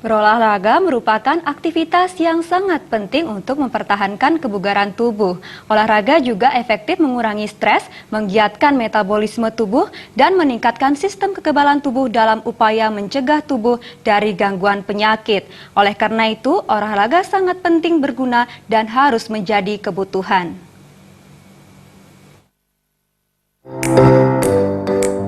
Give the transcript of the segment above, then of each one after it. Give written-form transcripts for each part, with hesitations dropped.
Berolahraga merupakan aktivitas yang sangat penting untuk mempertahankan kebugaran tubuh. Olahraga juga efektif mengurangi stres, menggiatkan metabolisme tubuh, dan meningkatkan sistem kekebalan tubuh dalam upaya mencegah tubuh dari gangguan penyakit. Oleh karena itu, olahraga sangat penting berguna dan harus menjadi kebutuhan.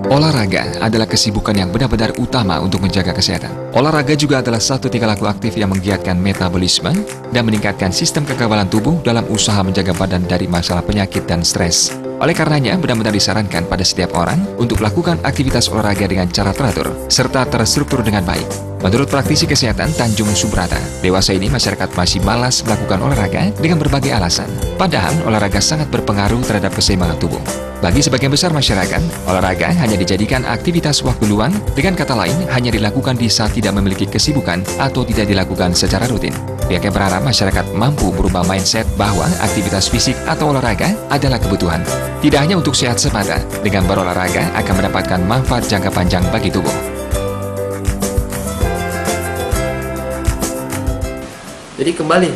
Olahraga adalah kesibukan yang benar-benar utama untuk menjaga kesehatan. Olahraga juga adalah satu tingkah laku aktif yang menggiatkan metabolisme dan meningkatkan sistem kekebalan tubuh dalam usaha menjaga badan dari masalah penyakit dan stres. Oleh karenanya, benar-benar disarankan pada setiap orang untuk melakukan aktivitas olahraga dengan cara teratur, serta terstruktur dengan baik. Menurut praktisi kesehatan Tanjung Subrata, dewasa ini masyarakat masih malas melakukan olahraga dengan berbagai alasan. Padahal, olahraga sangat berpengaruh terhadap keseimbangan tubuh. Bagi sebagian besar masyarakat, olahraga hanya dijadikan aktivitas waktu luang, dengan kata lain, hanya dilakukan di saat tidak memiliki kesibukan atau tidak dilakukan secara rutin. Pihaknya berharap masyarakat mampu merubah mindset bahwa aktivitas fisik atau olahraga adalah kebutuhan. Tidak hanya untuk sehat semata, dengan berolahraga akan mendapatkan manfaat jangka panjang bagi tubuh. Jadi kembali,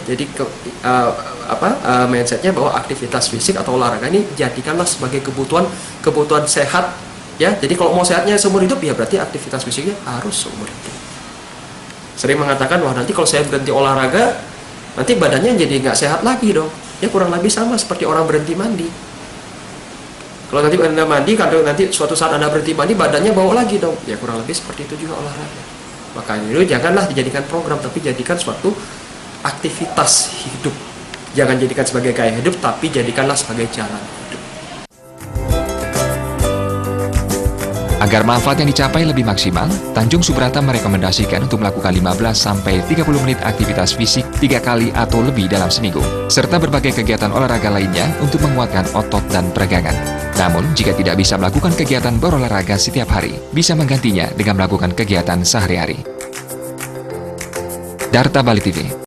mindsetnya bahwa aktivitas fisik atau olahraga ini jadikanlah sebagai kebutuhan sehat, ya. Jadi kalau mau sehatnya seumur hidup, ya berarti aktivitas fisiknya harus seumur hidup. Sering mengatakan, wah nanti kalau saya berhenti olahraga, nanti badannya jadi nggak sehat lagi dong. Ya kurang lebih sama seperti orang berhenti mandi. Kalau nanti Anda mandi, kalau nanti suatu saat Anda berhenti mandi, badannya bau lagi dong. Ya kurang lebih seperti itu juga olahraga. Makanya itu janganlah dijadikan program, tapi jadikan suatu aktivitas hidup. Jangan jadikan sebagai gaya hidup, tapi jadikanlah sebagai jalan hidup. Agar manfaat yang dicapai lebih maksimal, Tanjung Subrata merekomendasikan untuk melakukan 15-30 menit aktivitas fisik 3 kali atau lebih dalam seminggu, serta berbagai kegiatan olahraga lainnya untuk menguatkan otot dan peregangan. Namun, jika tidak bisa melakukan kegiatan berolahraga setiap hari, bisa menggantinya dengan melakukan kegiatan sehari-hari. Darta Bali TV.